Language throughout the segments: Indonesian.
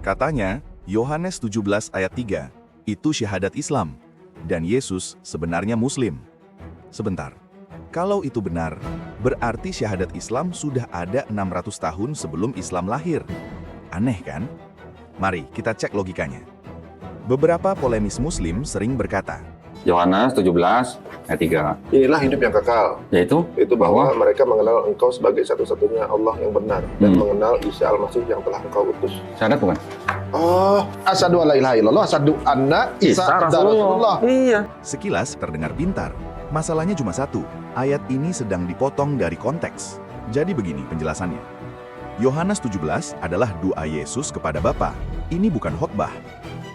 Katanya, Yohanes 17 ayat 3, itu syahadat Islam, dan Yesus sebenarnya Muslim. Sebentar, kalau itu benar, berarti syahadat Islam sudah ada 600 tahun sebelum Islam lahir. Aneh kan? Mari kita cek logikanya. Beberapa polemis Muslim sering berkata, Yohanes 17 ayat 3. Inilah hidup yang kekal, Yaitu itu bahwa mereka mengenal engkau sebagai satu-satunya Allah yang benar dan mengenal Isa Al-Masih yang telah engkau utus. syahadat bukan? Oh, asyhadu alla ilaha illallah, asyhadu anna Isa Rasulullah. Iya. sekilas terdengar pintar. Masalahnya cuma satu, ayat ini sedang dipotong dari konteks. Jadi begini penjelasannya. Yohanes 17 adalah doa Yesus kepada Bapa. Ini bukan khotbah.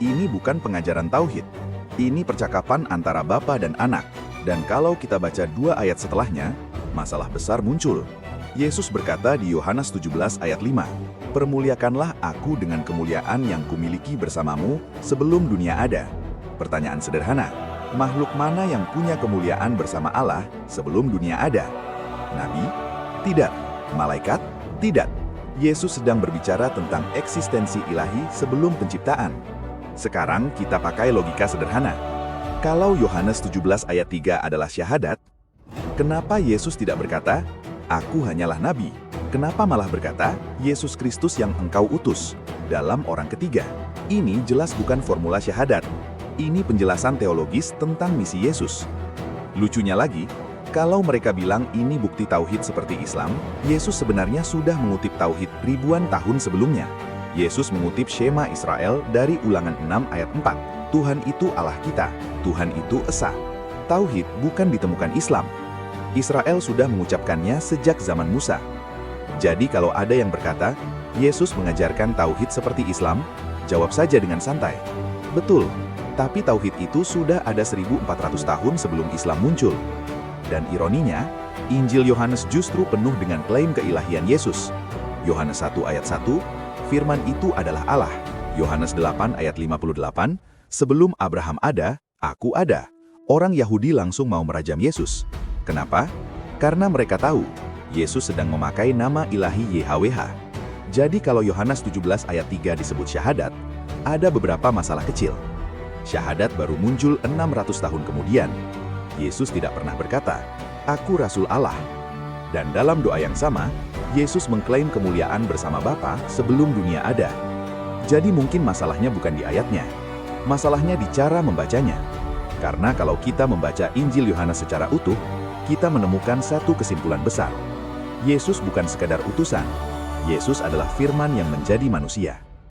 Ini bukan pengajaran tauhid. Ini percakapan antara Bapa dan Anak. Dan kalau kita baca 2 ayat setelahnya, masalah besar muncul. Yesus berkata di Yohanes 17 ayat 5, "Permuliakanlah aku dengan kemuliaan yang kumiliki bersamamu sebelum dunia ada." Pertanyaan sederhana, makhluk mana yang punya kemuliaan bersama Allah sebelum dunia ada? Nabi? Tidak. Malaikat? Tidak. Yesus sedang berbicara tentang eksistensi ilahi sebelum penciptaan. Sekarang kita pakai logika sederhana. Kalau Yohanes 17 ayat 3 adalah syahadat, kenapa Yesus tidak berkata, "Aku hanyalah nabi"? Kenapa malah berkata, "Yesus Kristus yang engkau utus" dalam orang ketiga? Ini jelas bukan formula syahadat. Ini penjelasan teologis tentang misi Yesus. Lucunya lagi, kalau mereka bilang ini bukti tauhid seperti Islam, Yesus sebenarnya sudah mengutip tauhid ribuan tahun sebelumnya. Yesus mengutip Shema Israel dari Ulangan 6 ayat 4. Tuhan itu Allah kita, Tuhan itu Esa. Tauhid bukan ditemukan Islam. Israel sudah mengucapkannya sejak zaman Musa. Jadi kalau ada yang berkata, Yesus mengajarkan tauhid seperti Islam, jawab saja dengan santai. Betul, tapi tauhid itu sudah ada 1400 tahun sebelum Islam muncul. Dan ironinya, Injil Yohanes justru penuh dengan klaim keilahian Yesus. Yohanes 1 ayat 1, firman itu adalah Allah. Yohanes 8 ayat 58, sebelum Abraham ada, aku ada. Orang Yahudi langsung mau merajam Yesus. Kenapa? Karena mereka tahu, Yesus sedang memakai nama ilahi YHWH. Jadi kalau Yohanes 17 ayat 3 disebut syahadat, ada beberapa masalah kecil. Syahadat baru muncul 600 tahun kemudian. Yesus tidak pernah berkata, "Aku Rasul Allah." Dan dalam doa yang sama, Yesus mengklaim kemuliaan bersama Bapa sebelum dunia ada. Jadi mungkin masalahnya bukan di ayatnya. Masalahnya di cara membacanya. Karena kalau kita membaca Injil Yohanes secara utuh, kita menemukan satu kesimpulan besar. Yesus bukan sekadar utusan. Yesus adalah firman yang menjadi manusia.